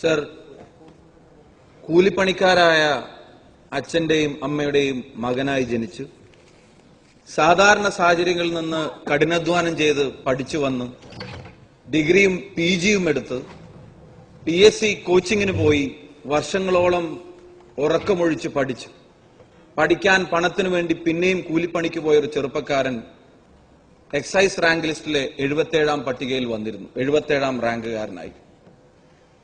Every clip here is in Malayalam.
സർ, കൂലിപ്പണിക്കാരായ അച്ഛന്റെയും അമ്മയുടെയും മകനായി ജനിച്ചു സാധാരണ സാഹചര്യങ്ങളിൽ നിന്ന് കഠിനാധ്വാനം ചെയ്ത് പഠിച്ചു വന്ന് ഡിഗ്രിയും പിജിയും എടുത്ത് PSC കോച്ചിങ്ങിന് പോയി വർഷങ്ങളോളം ഉറക്കമൊഴിച്ച് പഠിച്ചു പഠിക്കാൻ പണത്തിനു വേണ്ടി പിന്നെയും കൂലിപ്പണിക്ക് പോയ ഒരു ചെറുപ്പക്കാരൻ എക്സൈസ് റാങ്ക് ലിസ്റ്റിലെ 77ാം പട്ടികയിൽ വന്നിരുന്നു. 77ാം റാങ്കുകാരനായി.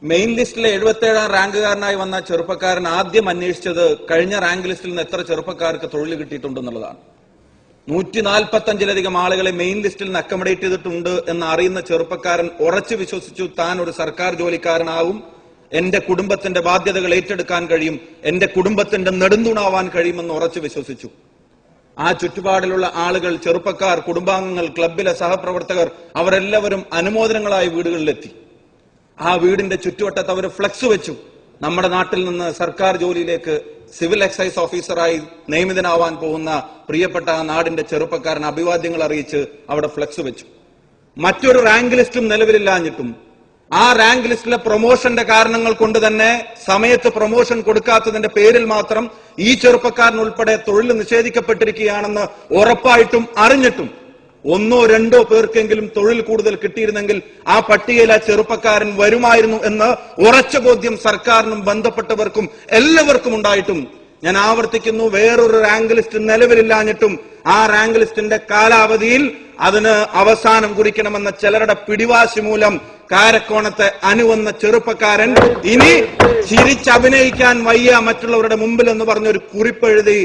മെയിൻ ലിസ്റ്റിലെ 77ാം റാങ്കുകാരനായി വന്ന ചെറുപ്പക്കാരൻ ആദ്യം അന്വേഷിച്ചത് കഴിഞ്ഞ റാങ്ക് ലിസ്റ്റിൽ നിന്ന് എത്ര ചെറുപ്പക്കാർക്ക് തൊഴിൽ കിട്ടിയിട്ടുണ്ടെന്നുള്ളതാണ്. 145ലധികം ആളുകളെ മെയിൻ ലിസ്റ്റിൽ നിന്ന് അക്കോമഡേറ്റ് ചെയ്തിട്ടുണ്ട് എന്ന് അറിയുന്ന ചെറുപ്പക്കാരൻ ഉറച്ചു വിശ്വസിച്ചു താൻ ഒരു സർക്കാർ ജോലിക്കാരനാവും, എന്റെ കുടുംബത്തിന്റെ ബാധ്യതകൾ ഏറ്റെടുക്കാൻ കഴിയും, എന്റെ കുടുംബത്തിന്റെ നെടുന്തൂണാവാൻ കഴിയുമെന്ന് ഉറച്ചു വിശ്വസിച്ചു. ആ ചുറ്റുപാടിലുള്ള ആളുകൾ, ചെറുപ്പക്കാർ, കുടുംബാംഗങ്ങൾ, ക്ലബിലെ സഹപ്രവർത്തകർ അവരെല്ലാവരും അനുമോദനങ്ങളായി വീടുകളിലെത്തി. ആ വീടിന്റെ ചുറ്റുവട്ടത്ത് അവർ ഫ്ലക്സ് വെച്ചു. നമ്മുടെ നാട്ടിൽ നിന്ന് സർക്കാർ ജോലിയിലേക്ക് സിവിൽ എക്സൈസ് ഓഫീസറായി നിയമിതനാവാൻ പോകുന്ന പ്രിയപ്പെട്ട ആ നാടിന്റെ ചെറുപ്പക്കാരൻ അഭിവാദ്യങ്ങൾ അറിയിച്ച് അവിടെ ഫ്ലക്സ് വെച്ചു. മറ്റൊരു റാങ്ക് ലിസ്റ്റും നിലവിലില്ലാഞ്ഞിട്ടും ആ റാങ്ക് ലിസ്റ്റിലെ പ്രൊമോഷന്റെ കാരണങ്ങൾ കൊണ്ട് തന്നെ സമയത്ത് പ്രൊമോഷൻ കൊടുക്കാത്തതിന്റെ പേരിൽ മാത്രം ഈ ചെറുപ്പക്കാരനുൾപ്പെടെ തൊഴിൽ നിഷേധിക്കപ്പെട്ടിരിക്കുകയാണെന്ന് ഉറപ്പായിട്ടും അറിഞ്ഞിട്ടും ഒന്നോ രണ്ടോ പേർക്കെങ്കിലും തൊഴിൽ കൂടുതൽ കിട്ടിയിരുന്നെങ്കിൽ ആ പട്ടികയിൽ ആ ചെറുപ്പക്കാരൻ വരുമായിരുന്നു എന്ന് ഉറച്ച ബോധ്യം സർക്കാരിനും ബന്ധപ്പെട്ടവർക്കും എല്ലാവർക്കും ഉണ്ടായിട്ടും ഞാൻ ആവർത്തിക്കുന്നു, വേറൊരു റാങ്ക് ലിസ്റ്റ് നിലവിലില്ലാഞ്ഞിട്ടും ആ റാങ്ക് ലിസ്റ്റിന്റെ കാലാവധിയിൽ അതിന് അവസാനം കുറിക്കണമെന്ന ചിലരുടെ പിടിവാശി മൂലം കാരക്കോണത്തെ അനുവന്ന ചെറുപ്പക്കാരൻ ഇനി ചിരിച്ചഭിനയിക്കാൻ വയ്യ മറ്റുള്ളവരുടെ മുമ്പിൽ എന്ന് പറഞ്ഞൊരു കുറിപ്പെഴുതി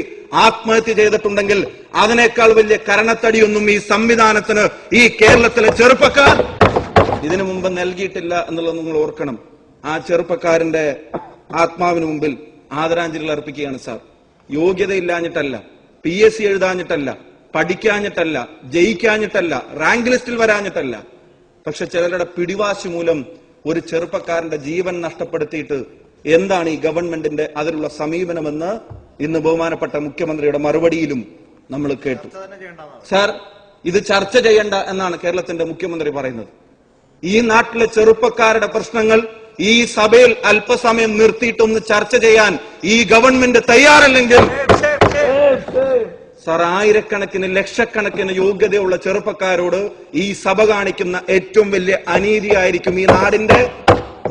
ആത്മഹത്യ ചെയ്തിട്ടുണ്ടെങ്കിൽ അതിനേക്കാൾ വലിയ കരണത്തടിയൊന്നും ഈ സംവിധാനത്തിന് ഈ കേരളത്തിലെ ചെറുപ്പക്കാർ ഇതിനു മുമ്പ് നൽകിയിട്ടില്ല എന്നുള്ളത് നിങ്ങൾ ഓർക്കണം. ആ ചെറുപ്പക്കാരന്റെ ആത്മാവിന് മുമ്പിൽ ആദരാഞ്ജലികൾ അർപ്പിക്കുകയാണ് സാർ. യോഗ്യതയില്ലാഞ്ഞിട്ടല്ല, PSC എഴുതാഞ്ഞിട്ടല്ല, പഠിക്കാഞ്ഞിട്ടല്ല, ജയിക്കാഞ്ഞിട്ടല്ല, റാങ്ക് ലിസ്റ്റിൽ വരാഞ്ഞിട്ടല്ല, പക്ഷെ ചിലരുടെ പിടിവാശി മൂലം ഒരു ചെറുപ്പക്കാരന്റെ ജീവൻ നഷ്ടപ്പെടുത്തിയിട്ട് എന്താണ് ഈ ഗവൺമെന്റിന്റെ അതിലുള്ള സമീപനമെന്ന് ഇന്ന് ബഹുമാനപ്പെട്ട മുഖ്യമന്ത്രിയുടെ മറുപടിയിലും നമ്മൾ കേട്ടു. സാർ, ഇത് ചർച്ച ചെയ്യേണ്ട എന്നാണ് കേരളത്തിന്റെ മുഖ്യമന്ത്രി പറയുന്നത്. ഈ നാട്ടിലെ ചെറുപ്പക്കാരുടെ പ്രശ്നങ്ങൾ ഈ സഭയിൽ അല്പസമയം നിർത്തിയിട്ടൊന്ന് ചർച്ച ചെയ്യാൻ ഈ ഗവൺമെന്റ് തയ്യാറല്ലെങ്കിൽ സാർ, ആയിരക്കണക്കിന് ലക്ഷക്കണക്കിന് യോഗ്യതയുള്ള ചെറുപ്പക്കാരോട് ഈ സഭ കാണിക്കുന്ന ഏറ്റവും വലിയ അനീതിയായിരിക്കും. ഈ നാടിന്റെ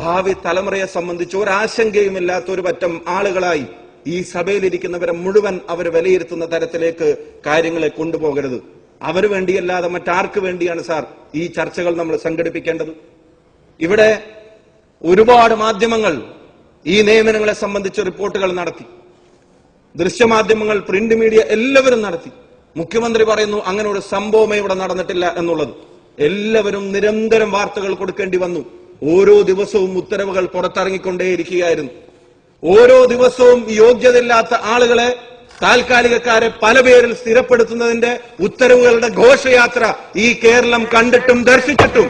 ഭാവി തലമുറയെ സംബന്ധിച്ച് ഒരാശങ്കയുമില്ലാത്ത ഒരു പറ്റം ആളുകളായി ഈ സഭയിലിരിക്കുന്നവരെ മുഴുവൻ അവർ വിലയിരുത്തുന്ന തരത്തിലേക്ക് കാര്യങ്ങളെ കൊണ്ടുപോകരുത്. അവര് വേണ്ടിയല്ലാതെ മറ്റാർക്ക് വേണ്ടിയാണ് സാർ ഈ ചർച്ചകൾ നമ്മൾ സംഘടിപ്പിക്കേണ്ടത്? ഇവിടെ ഒരുപാട് മാധ്യമങ്ങൾ ഈ നിയമനങ്ങളെ സംബന്ധിച്ച് റിപ്പോർട്ടുകൾ നടത്തി. ദൃശ്യമാധ്യമങ്ങൾ, പ്രിന്റ് മീഡിയ എല്ലാവരും നടത്തി. മുഖ്യമന്ത്രി പറയുന്നു അങ്ങനെ ഒരു സംഭവമേ ഇവിടെ നടന്നിട്ടില്ല എന്നുള്ളത്. എല്ലാവരും നിരന്തരം വാർത്തകൾ കൊടുക്കേണ്ടി വന്നു. ഓരോ ദിവസവും ഉത്തരവുകൾ പുറത്തിറങ്ങിക്കൊണ്ടേയിരിക്കുകയായിരുന്നു. ഓരോ ദിവസവും യോഗ്യതയില്ലാത്ത ആളുകളെ, താൽക്കാലികക്കാരെ പല പേരിൽ സ്ഥിരപ്പെടുത്തുന്നതിന്റെ ഉത്തരവുകളുടെ ഘോഷയാത്ര ഈ കേരളം കണ്ടിട്ടും ദർശിച്ചിട്ടും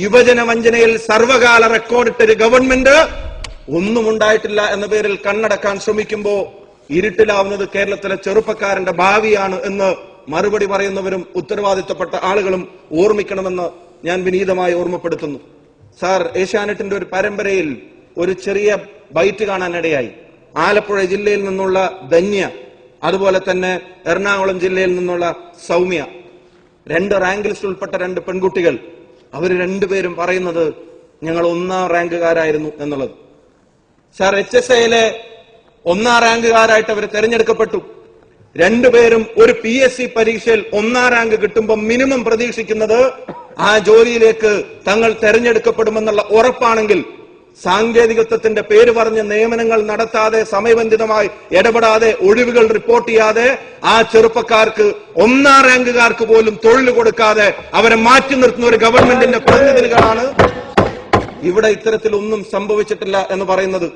യുവജന വഞ്ചനയിൽ സർവകാല റെക്കോർഡിട്ടൊരു ഗവൺമെന്റ് ഒന്നും ഉണ്ടായിട്ടില്ല എന്ന പേരിൽ കണ്ണടക്കാൻ ശ്രമിക്കുമ്പോ ഇരുട്ടിലാവുന്നത് കേരളത്തിലെ ചെറുപ്പക്കാരന്റെ ഭാവിയാണ് എന്ന് മറുപടി പറയുന്നവരും ഉത്തരവാദിത്തപ്പെട്ട ആളുകളും ഓർമ്മിക്കണമെന്ന് ഞാൻ വിനീതമായി ഓർമ്മപ്പെടുത്തുന്നു. സാർ, ഏഷ്യാനെറ്റിന്റെ ഒരു പരമ്പരയിൽ ഒരു ചെറിയ ബൈറ്റ് കാണാനിടയായി. ആലപ്പുഴ ജില്ലയിൽ നിന്നുള്ള ധന്യ, അതുപോലെ തന്നെ എറണാകുളം ജില്ലയിൽ നിന്നുള്ള സൗമ്യ, 2 റാങ്ക് ലിസ്റ്റ് ഉൾപ്പെട്ട 2 പെൺകുട്ടികൾ. അവർ രണ്ടുപേരും പറയുന്നത് ഞങ്ങൾ 1ാം റാങ്കുകാരായിരുന്നു എന്നുള്ളത്. സാർ, HSIയിലെ 1ാം റാങ്കുകാരായിട്ട് അവർ തെരഞ്ഞെടുക്കപ്പെട്ടു. രണ്ടുപേരും ഒരു PSC പരീക്ഷയിൽ 1ാം റാങ്ക് കിട്ടുമ്പോൾ മിനിമം പ്രതീക്ഷിക്കുന്നത് ആ ജോലിയിലേക്ക് തങ്ങൾ തെരഞ്ഞെടുക്കപ്പെടുമെന്നുള്ള ഉറപ്പാണെങ്കിൽ സാങ്കേതികത്വത്തിന്റെ പേര് പറഞ്ഞ് നിയമനങ്ങൾ നടത്താതെ, സമയബന്ധിതമായി ഇടപെടാതെ, ഒഴിവുകൾ റിപ്പോർട്ട് ചെയ്യാതെ ആ ചെറുപ്പക്കാർക്ക് 1ാം റാങ്കുകാർക്ക് പോലും തൊഴിൽ കൊടുക്കാതെ അവരെ മാറ്റി നിർത്തുന്ന ഒരു ഗവൺമെന്റിന്റെ പ്രതിനിധികളാണ് ഇവിടെ ഇത്തരത്തിലൊന്നും സംഭവിച്ചിട്ടില്ല എന്ന് പറയുന്നത്.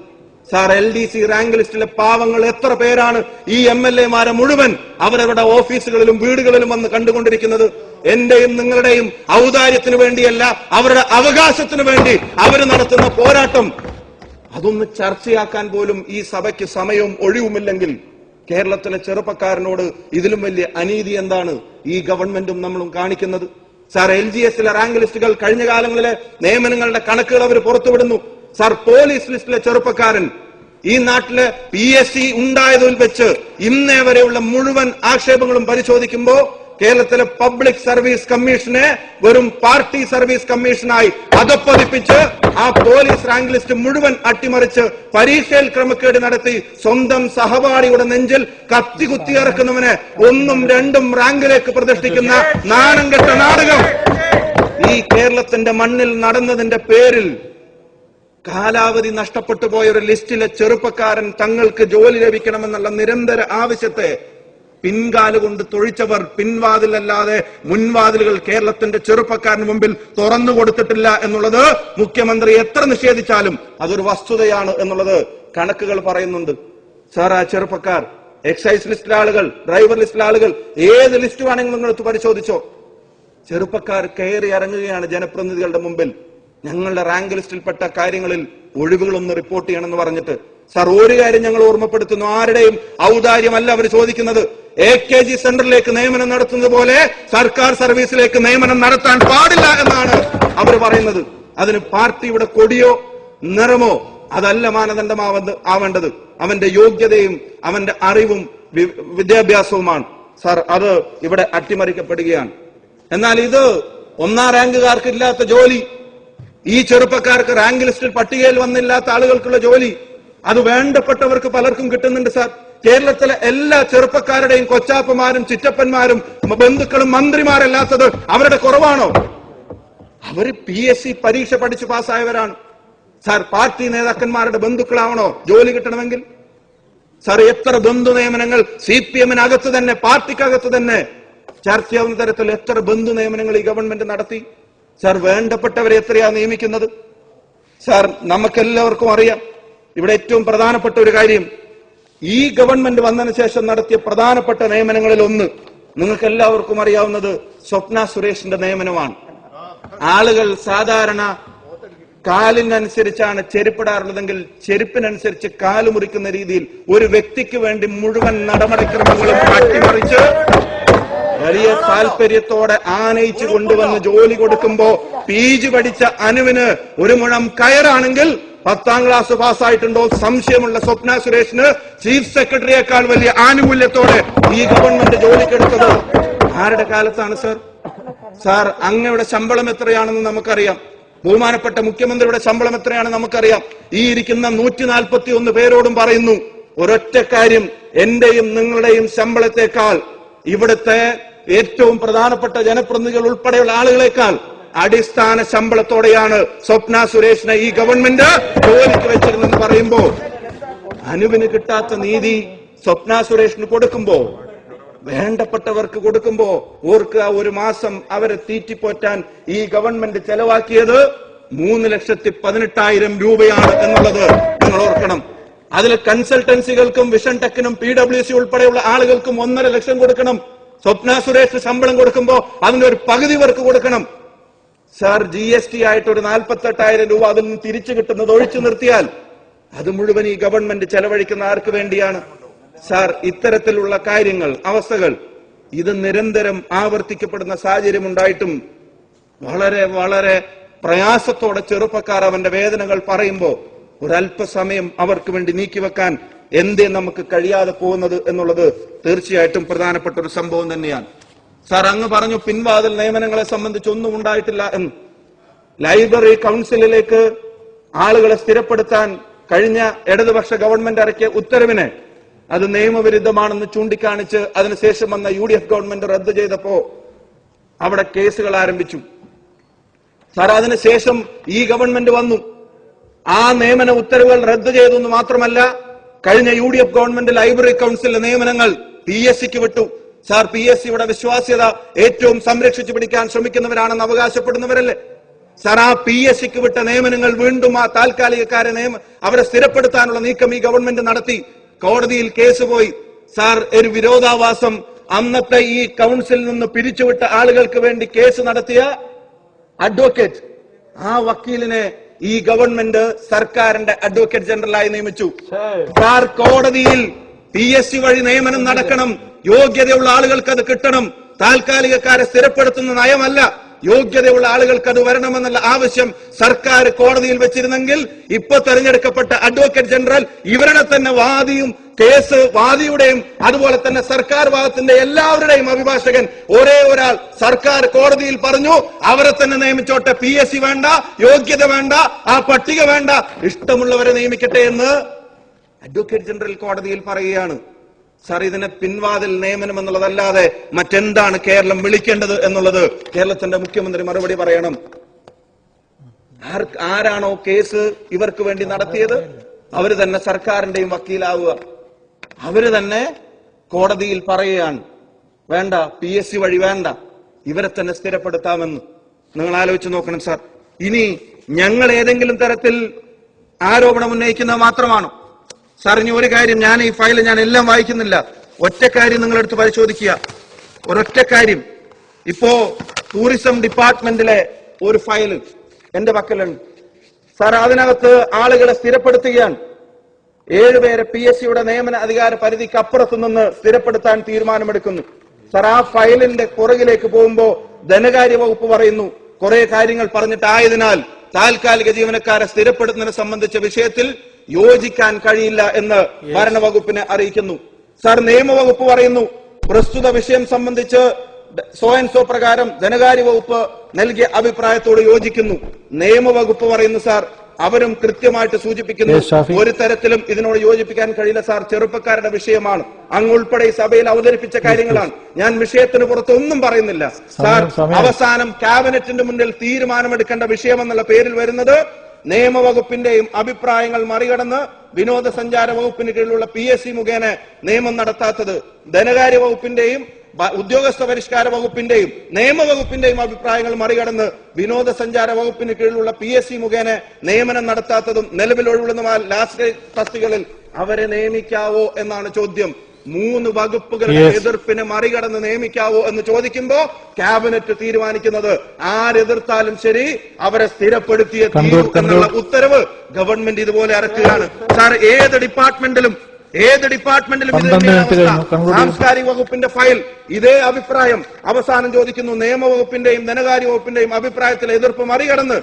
സാർ, LDC റാങ്ക് ലിസ്റ്റിലെ പാവങ്ങൾ എത്ര പേരാണ് ഈ MLA മാരെ മുഴുവൻ അവരവരുടെ ഓഫീസുകളിലും വീടുകളിലും വന്ന് കണ്ടുകൊണ്ടിരിക്കുന്നത്? എന്റെയും നിങ്ങളുടെയും ഔദാര്യത്തിന് വേണ്ടിയല്ല, അവരുടെ അവകാശത്തിന് വേണ്ടി അവർ നടത്തുന്ന പോരാട്ടം അതൊന്ന് ചർച്ചയാക്കാൻ പോലും ഈ സഭയ്ക്ക് സമയവും ഒഴിവുമില്ലെങ്കിൽ കേരളത്തിലെ ചെറുപ്പക്കാരനോട് ഇതിലും വലിയ അനീതി എന്താണ് ഈ ഗവൺമെന്റും നമ്മളും കാണിക്കുന്നത്? സാർ, LGSലെ റാങ്ക് ലിസ്റ്റുകൾ കഴിഞ്ഞ കാലങ്ങളിലെ നിയമനങ്ങളുടെ കണക്കുകൾ അവർ പുറത്തുവിടുന്നു. സാർ പോലീസ് ലിസ്റ്റിലെ ചെറുപ്പക്കാരൻ ഈ നാട്ടിലെ PSC ഉണ്ടായതിൽ വെച്ച് ഇന്നേ വരെയുള്ള മുഴുവൻ ആക്ഷേപങ്ങളും പരിശോധിക്കുമ്പോൾ കേരളത്തിലെ പബ്ലിക് സർവീസ് കമ്മീഷനെ വെറും പാർട്ടി സർവീസ് കമ്മീഷനായി അധപ്പതിപ്പിച്ച് ആ പോലീസ് റാങ്ക് ലിസ്റ്റ് മുഴുവൻ അട്ടിമറിച്ച് പരീക്ഷയിൽ ക്രമക്കേട് നടത്തി സ്വന്തം സഹപാഠിയുടെ നെഞ്ചിൽ കത്തി കുത്തിയിറക്കുന്നവനെ 1ഉം 2ഉം റാങ്കിലേക്ക് പ്രതിഷ്ഠിക്കുന്ന നാണംകെട്ട നാടകം ഈ കേരളത്തിന്റെ മണ്ണിൽ നടന്നതിന്റെ പേരിൽ കാലാവധി നഷ്ടപ്പെട്ടു പോയ ഒരു ലിസ്റ്റിലെ ചെറുപ്പക്കാരൻ തങ്ങൾക്ക് ജോലി ലഭിക്കണമെന്നുള്ള നിരന്തര ആവശ്യത്തെ പിൻകാലുകൊണ്ട് തൊഴിച്ചവർ പിൻവാതിലല്ലാതെ മുൻവാതിലുകൾ കേരളത്തിന്റെ ചെറുപ്പക്കാരന് മുമ്പിൽ തുറന്നു കൊടുത്തിട്ടില്ല എന്നുള്ളത് മുഖ്യമന്ത്രി എത്ര നിഷേധിച്ചാലും അതൊരു വസ്തുതയാണ് എന്നുള്ളത് കണക്കുകൾ പറയുന്നുണ്ട്. സാർ, ആ ചെറുപ്പക്കാർ എക്സൈസ് ലിസ്റ്റിലെ ആളുകൾ, ഡ്രൈവർ ലിസ്റ്റിലെ ആളുകൾ, ഏത് ലിസ്റ്റ് വേണമെങ്കിലും നിങ്ങൾ എടുത്ത് പരിശോധിച്ചോ. ചെറുപ്പക്കാർ കയറി ഇറങ്ങുകയാണ് ജനപ്രതിനിധികളുടെ മുമ്പിൽ. ഞങ്ങളുടെ റാങ്ക് ലിസ്റ്റിൽപ്പെട്ട കാര്യങ്ങളിൽ ഒഴിവുകളൊന്ന് റിപ്പോർട്ട് ചെയ്യണമെന്ന് പറഞ്ഞിട്ട്. സാർ, ഒരു കാര്യം ഞങ്ങൾ ഓർമ്മപ്പെടുത്തുന്നു, ആരുടെയും ഔദാര്യമല്ല അവർ ചോദിക്കുന്നത്. AKG സെന്ററിലേക്ക് നിയമനം നടത്തുന്നത് പോലെ സർക്കാർ സർവീസിലേക്ക് നിയമനം നടത്താൻ പാടില്ല എന്നാണ് അവർ പറയുന്നത്. അതിന് പാർട്ടിയുടെ കൊടിയോ നിറമോ അതല്ല മാനദണ്ഡമാവേണ്ടത്. അവന്റെ യോഗ്യതയും അവന്റെ അറിവും വിദ്യാഭ്യാസവുമാണ്. സാർ, അത് ഇവിടെ അട്ടിമറിക്കപ്പെടുകയാണ്. എന്നാൽ ഇത് 1ാം റാങ്കുകാർക്ക് ഇല്ലാത്ത ജോലി, ഈ ചെറുപ്പക്കാർക്ക് റാങ്ക് ലിസ്റ്റിൽ പട്ടികയിൽ വന്നില്ലാത്ത ആളുകൾക്കുള്ള ജോലി, അത് വേണ്ടപ്പെട്ടവർക്ക് പലർക്കും കിട്ടുന്നുണ്ട്. സാർ, കേരളത്തിലെ എല്ലാ ചെറുപ്പക്കാരുടെയും കൊച്ചാപ്പന്മാരും ചിറ്റപ്പന്മാരും ബന്ധുക്കളും മന്ത്രിമാരല്ലാത്തത് അവരുടെ കുറവാണോ? അവര് PSC പരീക്ഷ പഠിച്ചു പാസ്സായവരാണ്. സാർ, പാർട്ടി നേതാക്കന്മാരുടെ ബന്ധുക്കളാവണോ ജോലി കിട്ടണമെങ്കിൽ? സാർ, എത്ര ബന്ധു നിയമനങ്ങൾ CPM-നകത്ത് തന്നെ, പാർട്ടിക്കകത്ത് തന്നെ ചർച്ചയാവുന്ന തരത്തിൽ എത്ര ബന്ധു നിയമനങ്ങൾ ഈ ഗവൺമെന്റ് നടത്തി? സാർ, വേണ്ടപ്പെട്ടവരെ എത്രയാ നിയമിക്കുന്നത്? സാർ, നമുക്കെല്ലാവർക്കും അറിയാം, ഇവിടെ ഏറ്റവും പ്രധാനപ്പെട്ട ഒരു കാര്യം, ഈ ഗവൺമെന്റ് വന്നതിന് ശേഷം നടത്തിയ പ്രധാനപ്പെട്ട നിയമനങ്ങളിൽ ഒന്ന് നിങ്ങൾക്ക് എല്ലാവർക്കും അറിയാവുന്നത് സ്വപ്ന സുരേഷിന്റെ നിയമനമാണ്. ആളുകൾ സാധാരണ കാലിനനുസരിച്ചാണ് ചെരുപ്പിടാറുള്ളതെങ്കിൽ ചെരുപ്പിനനുസരിച്ച് കാല് മുറിക്കുന്ന രീതിയിൽ ഒരു വ്യക്തിക്ക് വേണ്ടി മുഴുവൻ നടപടിക്രമങ്ങളും അട്ടിമറിച്ച് വലിയ താല്പര്യത്തോടെ ആനയിച്ചു കൊണ്ടുവന്ന് ജോലി കൊടുക്കുമ്പോ PG പഠിച്ച അനുവിന് 1 മുഴം കയറാണെങ്കിൽ 10ാം ക്ലാസ് പാസ്സായിട്ടുണ്ടോ സംശയമുള്ള സ്വപ്ന സുരേഷിന് ചീഫ് സെക്രട്ടറിയേക്കാൾ വലിയ ആനുകൂല്യത്തോടെ ഈ ഗവൺമെന്റ് ജോലിക്കെടുത്തത് ആരുടെ കാലത്താണ് സാർ? സാർ, അങ്ങയുടെ ശമ്പളം എത്രയാണെന്ന് നമുക്കറിയാം. ബഹുമാനപ്പെട്ട മുഖ്യമന്ത്രിയുടെ ശമ്പളം എത്രയാണെന്ന് നമുക്കറിയാം. ഈ ഇരിക്കുന്ന 141 പേരോടും പറയുന്നു ഒരൊറ്റ കാര്യം, എന്റെയും നിങ്ങളുടെയും ശമ്പളത്തെക്കാൾ ഇവിടുത്തെ ഏറ്റവും പ്രധാനപ്പെട്ട ജനപ്രതിനിധികൾ ഉൾപ്പെടെയുള്ള ആളുകളെക്കാൾ അടിസ്ഥാന ശമ്പളത്തോടെയാണ് സ്വപ്ന സുരേഷിനെ ഈ ഗവൺമെന്റ് ജോലിക്ക് വെച്ചിരുന്നെന്ന് പറയുമ്പോ അനുവിന് കിട്ടാത്ത നീതി സ്വപ്ന സുരേഷിന് കൊടുക്കുമ്പോ, വേണ്ടപ്പെട്ടവർക്ക് കൊടുക്കുമ്പോ ഓർക്കുക, 1 മാസം അവരെ തീറ്റിപ്പോറ്റാൻ ഈ ഗവൺമെന്റ് ചെലവാക്കിയത് 3,18,000 രൂപയാണ് എന്നുള്ളത് നിങ്ങൾ ഓർക്കണം. അതിൽ കൺസൾട്ടൻസികൾക്കും വിഷൻ ടെക്കിനും PWC ഉൾപ്പെടെയുള്ള ആളുകൾക്കും 1.5 ലക്ഷം കൊടുക്കണം. സ്വപ്ന സുരേഷ് ശമ്പളം കൊടുക്കുമ്പോ അതിന്റെ ഒരു പകുതി പേർക്ക് കൊടുക്കണം. സാർ, GST ആയിട്ട് ഒരു 48,000 രൂപ അതിൽ നിന്ന് തിരിച്ചു കിട്ടുന്നത് ഒഴിച്ചു നിർത്തിയാൽ അത് മുഴുവൻ ഈ ഗവൺമെന്റ് ചെലവഴിക്കുന്ന ആർക്ക് വേണ്ടിയാണ്? സാർ, ഇത്തരത്തിലുള്ള കാര്യങ്ങൾ, അവസ്ഥകൾ ഇത് നിരന്തരം ആവർത്തിക്കപ്പെടുന്ന സാഹചര്യം ഉണ്ടായിട്ടും വളരെ വളരെ പ്രയാസത്തോടെ ചെറുപ്പക്കാർ അവന്റെ വേദനകൾ പറയുമ്പോ ഒരല്പസമയം അവർക്ക് വേണ്ടി നീക്കിവെക്കാൻ എന്തേ നമുക്ക് കഴിയാതെ പോകുന്നത് എന്നുള്ളത് തീർച്ചയായിട്ടും പ്രധാനപ്പെട്ട ഒരു സംഭവം തന്നെയാണ്. സാർ, അങ്ങ് പറഞ്ഞു പിൻവാതിൽ നിയമനങ്ങളെ സംബന്ധിച്ച് ഒന്നും ഉണ്ടായിട്ടില്ല എന്ന്. ലൈബ്രറി കൗൺസിലിലേക്ക് ആളുകളെ സ്ഥിരപ്പെടുത്താൻ കഴിഞ്ഞ ഇടതുപക്ഷ ഗവൺമെന്റ് ഇറക്കിയ ഉത്തരവിനെ അത് നിയമവിരുദ്ധമാണെന്ന് ചൂണ്ടിക്കാണിച്ച് അതിനുശേഷം വന്ന UDF ഗവൺമെന്റ് റദ്ദു ചെയ്തപ്പോ അവിടെ കേസുകൾ ആരംഭിച്ചു. സാർ, അതിനുശേഷം ഈ ഗവൺമെന്റ് വന്നു, ആ നിയമന ഉത്തരവുകൾ റദ്ദു ചെയ്തെന്ന് മാത്രമല്ല കഴിഞ്ഞ UDF ഗവൺമെന്റ് ലൈബ്രറി കൗൺസിലിലെ നിയമനങ്ങൾ PSCക്ക് വിട്ടു. സാർ, PSCയുടെ വിശ്വാസ്യത ഏറ്റവും സംരക്ഷിച്ചു പിടിക്കാൻ ശ്രമിക്കുന്നവരാണെന്ന് അവകാശപ്പെടുന്നവരല്ലേ? സാർ, ആ PSCക്ക് വിട്ട നിയമനങ്ങൾ വീണ്ടും ആ താൽക്കാലികക്കാരെ അവരെ സ്ഥിരപ്പെടുത്താനുള്ള നീക്കം ഈ ഗവൺമെന്റ് നടത്തി. കോടതിയിൽ കേസ് പോയി. സാർ, ഒരു വിരോധാഭാസം അന്നത്തെ ഈ കൗൺസിലിൽ നിന്ന് പിരിച്ചുവിട്ട ആളുകൾക്ക് വേണ്ടി കേസ് നടത്തിയ അഡ്വക്കേറ്റ്, ആ വക്കീലിനെ ഈ ഗവൺമെന്റ് സർക്കാരിന്റെ അഡ്വക്കേറ്റ് ജനറലായി നിയമിച്ചു. സാർ, കോടതിയിൽ PSC വഴി നിയമനം നടക്കണം, യോഗ്യതയുള്ള ആളുകൾക്ക് അത് കിട്ടണം, താൽക്കാലികക്കാരെ സ്ഥിരപ്പെടുത്തുന്ന നയമല്ല യോഗ്യതയുള്ള ആളുകൾക്ക് അത് വരണമെന്നുള്ള ആവശ്യം സർക്കാർ കോടതിയിൽ വെച്ചിരുന്നെങ്കിൽ ഇപ്പൊ തെരഞ്ഞെടുക്കപ്പെട്ട അഡ്വക്കേറ്റ് ജനറൽ ഇവരുടെ തന്നെ കേസ് വാദിയുടെയും അതുപോലെ തന്നെ സർക്കാർ ഭാഗത്തിന്റെ എല്ലാവരുടെയും അഭിഭാഷകൻ ഒരേ ഒരാൾ സർക്കാർ കോടതിയിൽ പറഞ്ഞു അവരെ തന്നെ നിയമിച്ചോട്ടെ, PSC വേണ്ട, യോഗ്യത വേണ്ട, ആ പട്ടിക വേണ്ട, ഇഷ്ടമുള്ളവരെ നിയമിക്കട്ടെ എന്ന് അഡ്വക്കേറ്റ് ജനറൽ കോടതിയിൽ പറയുകയാണ്. സാർ, ഇതിനെ പിൻവാതിൽ നിയമനം എന്നുള്ളതല്ലാതെ മറ്റെന്താണ് കേരളം വിളിക്കേണ്ടത് എന്നുള്ളത് കേരളത്തിന്റെ മുഖ്യമന്ത്രി മറുപടി പറയണം. ആരാണോ കേസ് ഇവർക്ക് വേണ്ടി നടത്തിയത് അവര് തന്നെ സർക്കാരിന്റെയും വക്കീലാവുക, അവര് തന്നെ കോടതിയിൽ പറയുകയാണ് വേണ്ട, PSC വഴി വേണ്ട, ഇവരെ തന്നെ സ്ഥിരപ്പെടുത്താമെന്ന്. നിങ്ങൾ ആലോചിച്ച് നോക്കണം സാർ. ഇനി ഞങ്ങൾ ഏതെങ്കിലും തരത്തിൽ ആരോപണം ഉന്നയിക്കുന്നത് മാത്രമാണോ സാർ? ഇനി ഒരു കാര്യം, ഞാൻ ഈ ഫയൽ ഞാൻ എല്ലാം വായിക്കുന്നില്ല, ഒറ്റ കാര്യം നിങ്ങളെടുത്ത് പരിശോധിക്കുക. ഒരൊറ്റ കാര്യം, ഇപ്പോ ടൂറിസം ഡിപ്പാർട്ട്മെന്റിലെ ഒരു ഫയൽ എന്റെ പക്കലുണ്ട് സാർ. അതിനകത്ത് ആളുകളെ സ്ഥിരപ്പെടുത്തുകയാണ്. 7 പേരെ PSCയുടെ നിയമന അധികാര പരിധിക്ക് അപ്പുറത്തു നിന്ന് സ്ഥിരപ്പെടുത്താൻ തീരുമാനമെടുക്കുന്നു. സാർ, ആ ഫയലിന്റെ പുറകിലേക്ക് പോകുമ്പോ ധനകാര്യ വകുപ്പ് പറയുന്നു കുറെ കാര്യങ്ങൾ പറഞ്ഞിട്ടായതിനാൽ താൽക്കാലിക ജീവനക്കാരെ സ്ഥിരപ്പെടുത്തുന്നതിനെ സംബന്ധിച്ച വിഷയത്തിൽ യോജിക്കാൻ കഴിയില്ല എന്ന് ഭരണവകുപ്പിനെ അറിയിക്കുന്നു. സാർ, നിയമവകുപ്പ് പറയുന്നു പ്രസ്തുത വിഷയം സംബന്ധിച്ച് സോ ആൻഡ് സോ പ്രകാരം ധനകാര്യ വകുപ്പ് നൽകിയ അഭിപ്രായത്തോട് യോജിക്കുന്നു. നിയമവകുപ്പ് പറയുന്നു സാർ, അവരും കൃത്യമായിട്ട് സൂചിപ്പിക്കുന്നു ഒരു തരത്തിലും ഇതിനോട് യോജിപ്പിക്കാൻ കഴിയില്ല സാർ, ചെറുപ്പക്കാരുടെ വിഷയമാണ്, അങ്ങുൾപ്പെടെ ഈ സഭയിൽ അവതരിപ്പിച്ച കാര്യങ്ങളാണ്, ഞാൻ വിഷയത്തിന് പുറത്ത് ഒന്നും പറയുന്നില്ല സാർ. അവസാനം ക്യാബിനറ്റിന്റെ മുന്നിൽ തീരുമാനമെടുക്കേണ്ട വിഷയമെന്നുള്ള പേരിൽ വരുന്നത് നിയമവകുപ്പിന്റെയും അഭിപ്രായങ്ങൾ മറികടന്ന് വിനോദസഞ്ചാര വകുപ്പിന് കീഴിലുള്ള PSC മുഖേന നിയമം നടത്താത്തത്, ധനകാര്യ വകുപ്പിന്റെയും ഉദ്യോഗസ്ഥ പരിഷ്കാര വകുപ്പിന്റെയും നിയമവകുപ്പിന്റെയും അഭിപ്രായങ്ങൾ മറികടന്ന് വിനോദസഞ്ചാര വകുപ്പിന് കീഴിലുള്ള PSC മുഖേന നിയമനം നടത്താത്തതും നിലവിൽ ഒഴിവുള്ള ലാസ്റ്റ് തസ്തികകളിൽ അവരെ നിയമിക്കാവോ എന്നാണ് ചോദ്യം. 3 വകുപ്പുകളുടെ എതിർപ്പിനെ മറികടന്ന് നിയമിക്കാവോ എന്ന് ചോദിക്കുമ്പോ ക്യാബിനറ്റ് തീരുമാനിക്കുന്നത് ആരെതിർത്താലും ശരി അവരെ സ്ഥിരപ്പെടുത്തിയ എന്നുള്ള ഉത്തരവ് ഗവൺമെന്റ് ഇതുപോലെ ഇറക്കുകയാണ് സാർ. ഏത് ഡിപ്പാർട്ട്മെന്റിലും സാംസ്കാരിക വകുപ്പിന്റെ ഫയൽ ഇതേ അഭിപ്രായം അവസാനം ചോദിക്കുന്നു. നിയമവകുപ്പിന്റെയും ധനകാര്യ വകുപ്പിന്റെയും അഭിപ്രായത്തിൽ എതിർപ്പ് മറികടന്ന്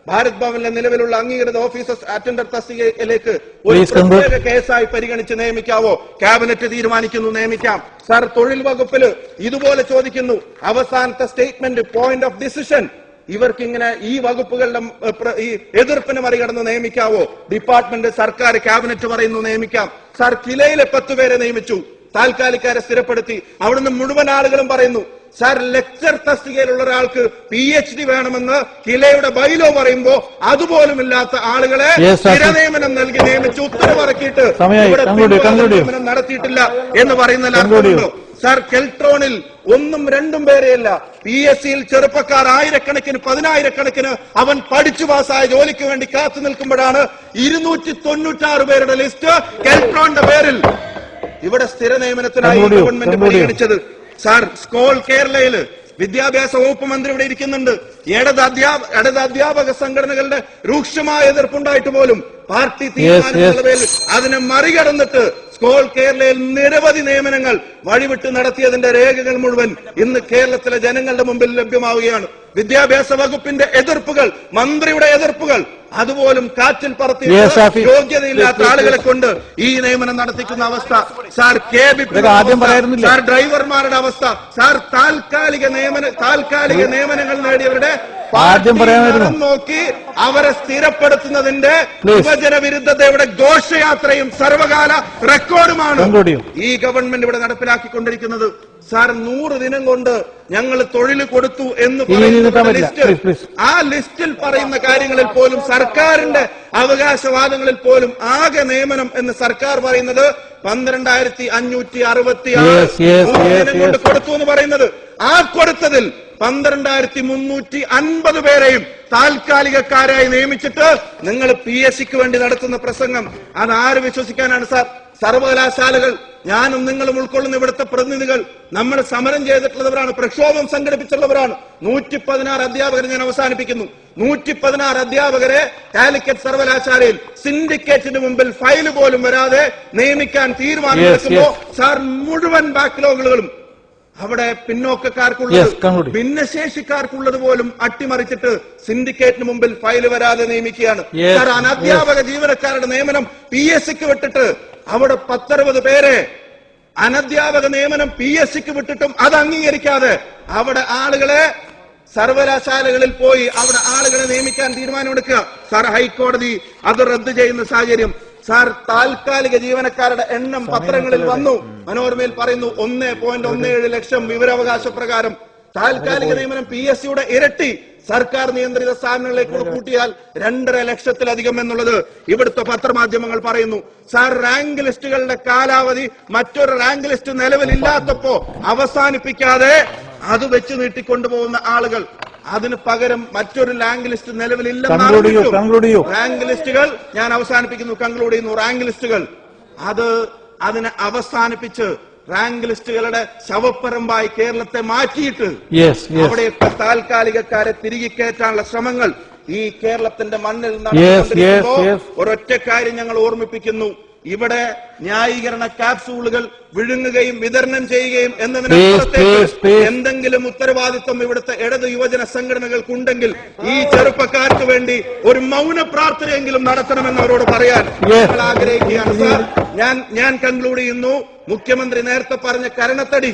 ഭാരത് ഭവനിലെ നിലവിലുള്ള അംഗീകൃത ഓഫീസേഴ്സ് അറ്റൻഡർ തസ്തികയിലേക്ക് ഒരു പ്രത്യേക കേസായി പരിഗണിച്ച് നിയമിക്കാവോ? ക്യാബിനറ്റ് തീരുമാനിക്കുന്നു, നിയമിക്കാം. സാർ, തൊഴിൽ വകുപ്പില് ഇതുപോലെ ചോദിക്കുന്നു. അവസാനത്തെ സ്റ്റേറ്റ്മെന്റ് പോയിന്റ് ഓഫ് ഡിസിഷൻ ഇവർക്കിങ്ങനെ ഈ വകുപ്പുകളുടെ ഈ എതിർപ്പിന് മറികടന്ന് നിയമിക്കാവോ? ഡിപ്പാർട്ട്മെന്റ്, സർക്കാർ, ക്യാബിനറ്റ് പറയുന്നു നിയമിക്കാം. സാർ, കിലയിലെ 10 പേരെ നിയമിച്ചു, താൽക്കാലിക്കാരെ സ്ഥിരപ്പെടുത്തി. അവിടുന്ന് മുഴുവൻ ആളുകളും പറയുന്നു സാർ, ലെക്ചർ തസ്തികയിലുള്ള ഒരാൾക്ക് PhD വേണമെന്ന് കിലയുടെ ബൈലോ പറയുമ്പോ അതുപോലും ഇല്ലാത്ത ആളുകളെ സ്ഥിരനിയമനം നൽകി നിയമിച്ച് ഉത്തരവിറക്കിയിട്ട് നിയമനം നടത്തിയിട്ടില്ല എന്ന് പറയുന്ന സാർ, കെൽട്രോണിൽ 1ഉം 2ഉം പേരെയല്ല, PSCയിൽ ചെറുപ്പക്കാർ ആയിരക്കണക്കിന് 10,000കണക്കിന് അവൻ പഠിച്ചു പാസ്സായ ജോലിക്ക് വേണ്ടി കാത്തു നിൽക്കുമ്പോഴാണ് 296 പേരുടെ ലിസ്റ്റ് കെൽട്രോണിന്റെ പേരിൽ ഇവിടെ സ്ഥിര നിയമനത്തിനായി ഗവൺമെന്റ് പരിഗണിച്ചത്. സാർ, സ്കോൾ കേരളയില് വിദ്യാഭ്യാസ വകുപ്പ് മന്ത്രി ഇവിടെ ഇരിക്കുന്നുണ്ട്. ഇടത് അധ്യാപക സംഘടനകളുടെ രൂക്ഷമായ എതിർപ്പുണ്ടായിട്ട് പോലും പാർട്ടി തീരുമാനത്തിൽ അതിനെ മറികടന്നിട്ട് സ്കോൾ കേരളയിൽ നിരവധി നിയമനങ്ങൾ വഴിവിട്ട് നടത്തിയതിന്റെ രേഖകൾ മുഴുവൻ ഇന്ന് കേരളത്തിലെ ജനങ്ങളുടെ മുമ്പിൽ ലഭ്യമാവുകയാണ്. വിദ്യാഭ്യാസ വകുപ്പിന്റെ എതിർപ്പുകൾ, മന്ത്രിയുടെ എതിർപ്പുകൾ അതുപോലും കാറ്റിൽ പറത്തി യോഗ്യതയില്ലാത്ത ആളുകളെ കൊണ്ട് ഈ നിയമനം നടത്തിക്കുന്ന അവസ്ഥ. സാർ, സാർ, ഡ്രൈവർമാരുടെ അവസ്ഥ. സാർ, താൽക്കാലിക നിയമനങ്ങൾ നേടിയവരുടെ നോക്കി അവരെ സ്ഥിരപ്പെടുത്തുന്നതിന്റെ വിഭജന വിരുദ്ധതയുടെ ഘോഷയാത്രയും സർവകാല റെക്കോർഡുമാണ് ഈ ഗവൺമെന്റ് ഇവിടെ നടപ്പിലാക്കിക്കൊണ്ടിരിക്കുന്നത്. സാർ, 100 ദിനം കൊണ്ട് ഞങ്ങൾ തൊഴിൽ കൊടുത്തു എന്ന് പറയുന്ന ലിസ്റ്റ്, ആ ലിസ്റ്റിൽ പറയുന്ന കാര്യങ്ങളിൽ പോലും സർക്കാരിന്റെ അവകാശവാദങ്ങളിൽ പോലും ആകെ നിയമനം എന്ന് സർക്കാർ പറയുന്നത് 12,566 ദിനം കൊണ്ട് കൊടുത്തു എന്ന് പറയുന്നത്. ആ കൊടുത്തതിൽ 12,350 പേരെയും താൽക്കാലികക്കാരായി നിയമിച്ചിട്ട് നിങ്ങൾ PSCക്ക് വേണ്ടി നടത്തുന്ന പ്രസംഗം അത് ആര് വിശ്വസിക്കാനാണ് സാർ? സർവകലാശാലകൾ, ഞാനും നിങ്ങളും ഉൾക്കൊള്ളുന്ന ഇവിടുത്തെ പ്രതിനിധികൾ, നമ്മൾ സമരം ചെയ്തിട്ടുള്ളവരാണ്, പ്രക്ഷോഭം സംഘടിപ്പിച്ചിട്ടുള്ളവരാണ്. 116 അധ്യാപകരെ ഞാൻ അവസാനിപ്പിക്കുന്നു. 116 അധ്യാപകരെ കാലിക്കറ്റ് സർവകലാശാലയിൽ സിൻഡിക്കേറ്റിന് മുമ്പിൽ ഫയൽ പോലും വരാതെ നിയമിക്കാൻ തീരുമാനമെടുക്കുമ്പോൾ സാർ, മുഴുവൻ ബാക്ക്ലോഗുകളും അവിടെ പിന്നോക്കക്കാർക്കുള്ളത് ഭിന്നശേഷിക്കാർക്കുള്ളത് പോലും അട്ടിമറിച്ചിട്ട് സിൻഡിക്കേറ്റിന് മുമ്പിൽ ഫയൽ വരാതെ നിയമിക്കുകയാണ്. സാർ, അനധ്യാപക ജീവനക്കാരുടെ നിയമനം PSCക്ക് വിട്ടിട്ട് അവിടെ 10-60 പേരെ അനധ്യാപക നിയമനം PSCക്ക് വിട്ടിട്ടും അത് അംഗീകരിക്കാതെ അവിടെ ആളുകളെ സർവകലാശാലകളിൽ പോയി അവിടെ ആളുകളെ നിയമിക്കാൻ തീരുമാനമെടുക്കുക. സാർ, ഹൈക്കോടതി അത് റദ്ദ് ചെയ്യുന്ന സാഹചര്യം. സാർ, താൽക്കാലിക ജീവനക്കാരുടെ എണ്ണം പത്രങ്ങളിൽ വന്നു. മനോരമയിൽ പറയുന്നു 1.17 ലക്ഷം വിവരാവകാശ പ്രകാരം. താൽക്കാലിക നിയമനം PSCയുടെ ഇരട്ടി. സർക്കാർ നിയന്ത്രിത സ്ഥാപനങ്ങളിലേക്ക് കൂട്ടിയാൽ 2.5 ലക്ഷത്തിലധികം എന്നുള്ളത് ഇവിടുത്തെ പത്രമാധ്യമങ്ങൾ പറയുന്നു. സാർ, റാങ്ക് ലിസ്റ്റുകളുടെ കാലാവധി മറ്റൊരു റാങ്ക് ലിസ്റ്റ് നിലവിലില്ലാത്തപ്പോ അവസാനിപ്പിക്കാതെ അത് വെച്ച് നീട്ടിക്കൊണ്ടുപോകുന്ന ആളുകൾ, അതിന് പകരം മറ്റൊരു റാങ്ക് ലിസ്റ്റ് നിലവിലില്ലെന്നാണ്. റാങ്ക് ലിസ്റ്റുകൾ, ഞാൻ അവസാനിപ്പിക്കുന്നു, കൺക്ലൂഡ് ചെയ്യുന്നു. റാങ്ക് ലിസ്റ്റുകൾ അതിനെ അവസാനിപ്പിച്ച് റാങ്ക് ലിസ്റ്റുകളുടെ ശവപ്പറമ്പായി കേരളത്തെ മാറ്റിയിട്ട് അവിടെയൊക്കെ താൽക്കാലികക്കാരെ തിരികെ കയറ്റാനുള്ള ശ്രമങ്ങൾ ഈ കേരളത്തിന്റെ മണ്ണിൽ നടന്നുകൊണ്ടിരിക്കുമ്പോ ഒരൊറ്റ കാര്യം ഞങ്ങൾ ഓർമ്മിപ്പിക്കുന്നു. ഇവിടെ ന്യായീകരണ ക്യാപ്സൂളുകൾ വിഴുങ്ങുകയും വിതരണം ചെയ്യുകയും എന്നതിനപ്പുറത്തേക്ക് എന്തെങ്കിലും ഉത്തരവാദിത്വം ഇവിടുത്തെ ഇടത് യുവജന സംഘടനകൾക്കുണ്ടെങ്കിൽ ഈ ചെറുപ്പക്കാർക്ക് വേണ്ടി ഒരു മൗന പ്രാർത്ഥനയെങ്കിലും നടത്തണമെന്ന് അവരോട് പറയാൻ ഞങ്ങൾ ആഗ്രഹിക്കുകയാണ്. സാർ, ഞാൻ കൺക്ലൂഡ് ചെയ്യുന്നു. മുഖ്യമന്ത്രി നേരത്തെ പറഞ്ഞ കരണത്തടി,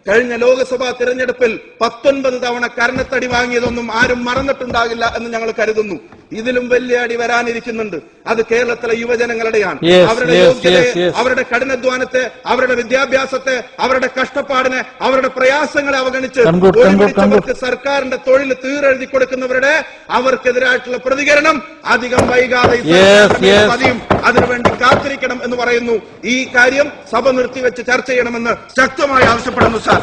കഴിഞ്ഞ ലോക്സഭാ തിരഞ്ഞെടുപ്പിൽ 19 തവണ കരണത്തടി വാങ്ങിയതൊന്നും ആരും മറന്നിട്ടുണ്ടാകില്ല എന്ന് ഞങ്ങൾ കരുതുന്നു. ഇതിലും വലിയ അടി വരാനിരിക്കുന്നുണ്ട്. അത് കേരളത്തിലെ യുവജനങ്ങളുടെയാണ്. അവരുടെ യോഗ്യതയെ, അവരുടെ കഠിനാധ്വാനത്തെ, അവരുടെ വിദ്യാഭ്യാസത്തെ, അവരുടെ കഷ്ടപ്പാടിനെ, അവരുടെ പ്രയാസങ്ങളെ അവഗണിച്ച് ഒരുമിച്ചവർക്ക് സർക്കാരിന്റെ തൊഴിൽ തീരെഴുതി കൊടുക്കുന്നവരുടെ അവർക്കെതിരായിട്ടുള്ള പ്രതികരണം അധികം വൈകാതെ മതിയും. അതിനുവേണ്ടി കാത്തിരിക്കണം എന്ന് പറയുന്നു. ഈ കാര്യം സഭ നിർത്തിവെച്ച് ചർച്ച ചെയ്യണമെന്ന് ശക്തമായി ആവശ്യപ്പെടുന്നു. സാർ.